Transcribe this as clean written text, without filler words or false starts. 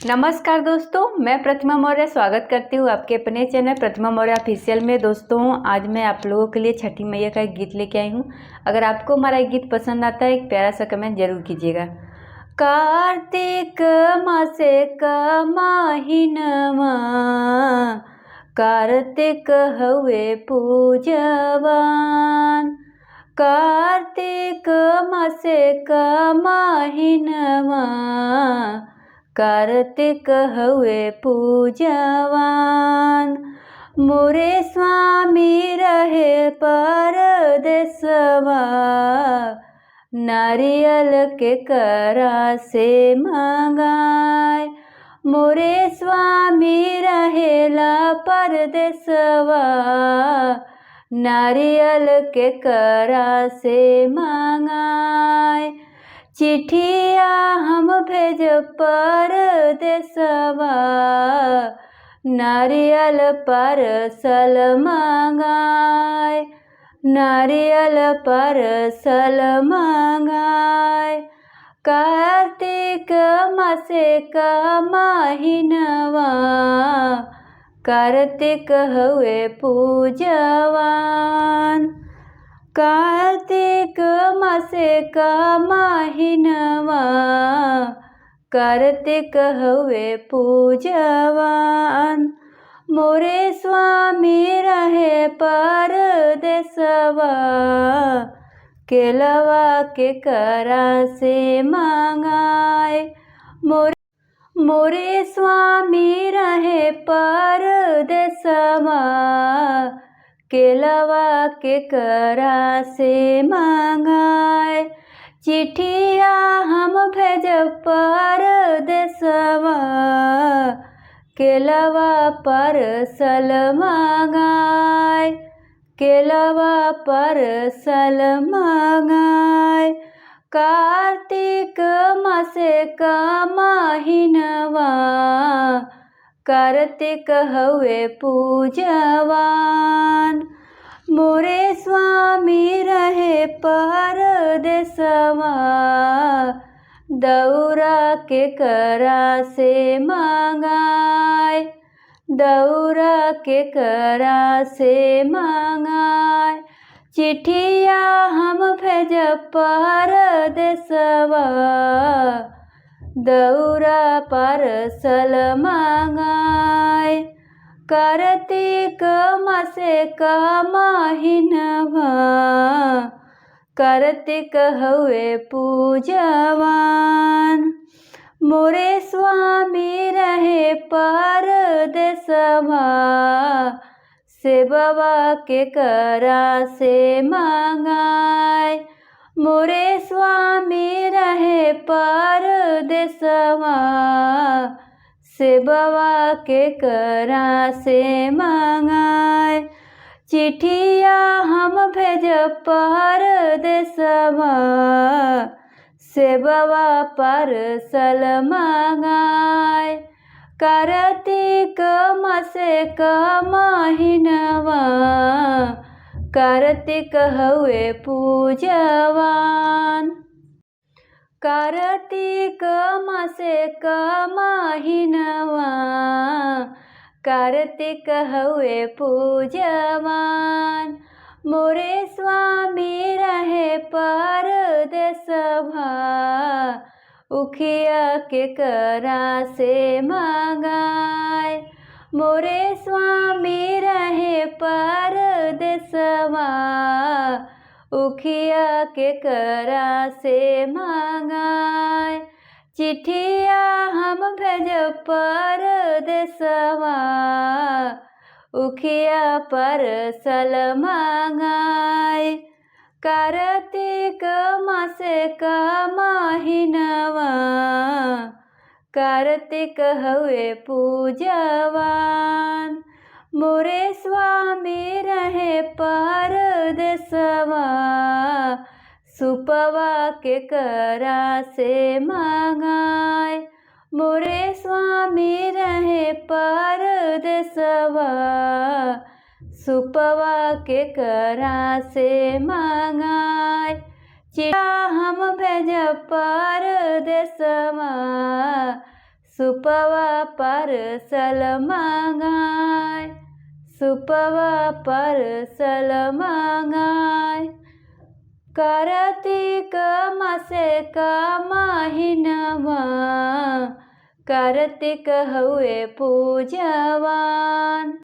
नमस्कार दोस्तों, मैं प्रतिमा मौर्य स्वागत करती हूँ आपके अपने चैनल प्रतिमा मौर्य ऑफिशियल में। दोस्तों, आज मैं आप लोगों के लिए छठी मैया का एक गीत लेके आई हूँ। अगर आपको हमारा एक गीत पसंद आता है, एक प्यारा सा कमेंट जरूर कीजिएगा। कार्तिक मासे का महिनमा, कार्तिक हवे पूजवान। कार्तिक मासे का महिनमा, कार्तिक हवे पूजवान। मोरे स्वामी रहे परदेसवा, नारियल के करा से मंगाए। मोरे स्वामी रहेला परदेसवा, नारियल के करा से मंगाए। चिट्ठिया हम भेज परदेसवा, नारियल पार्सल मंगाए। नारियल पार्सल मंगाए। कार्तिक मासे का महिनवा, कार्तिक हवे पूजवान। कार्तिक मासे का महिनवा, कार्तिक हवे पूजवान। मोरे स्वामी रहे परदेसवा, केलवा के करा से मंगाए। मोरे स्वामी रहे परदेसवा, केलवा के करा से मंगाए। चिट्ठिया हम भेज परदेसवा, केलवा पार्सल मंगाए। केलवा पार्सल मंगाए। कार्तिक मासे का महिनवा, कार्तिक हवे पूजवान। मोरे स्वामी रहे परदेसवा, दौरा के करा से मंगाए। दौरा के करा से मंगाए। चिट्ठिया हम भेज परदेसवा, दौरा पार्सल मंगाए। कार्तिक मासे का महिनवा, कार्तिक हवे पूजवान। मोरे स्वामी रहे परदेसवा, सेबवा के करा से मंगाए। मोरे स्वामी रहे परदेसवा, सेबवा के करा से मंगाए। चिट्ठिया हम भेज परदेसवा, सेबवा पार्सल मंगाए। कार्तिक मासे का महिनवा, कार्तिक हवे पूजवान। कार्तिक मासे का महिनवा, कार्तिक हवे पूजवान। मोरे स्वामी रहे परदेसवा, उखिया के करा से मंगाए। मोरे स्वामी रहे परदेसवा, उखिया के करा से मंगाए। चिट्ठिया हम भेज परदेसवा, उखिया पार्सल मंगाए। कार्तिक मासे का महिनवा, कार्तिक हवे पूजवान। मोरे स्वामी रहे परदेसवा, सुपवा के करा से मंगाए। मोरे स्वामी रहे परदेसवा, सुपवा के करा से मंगाए। चिट्ठिया हम भेज परदेसवा, सुपवा पार्सल मंगाय, सुपवा पार्सल मंगाय। कार्तिक मासे का महीनवा, कार्तिक हउए पूजवान।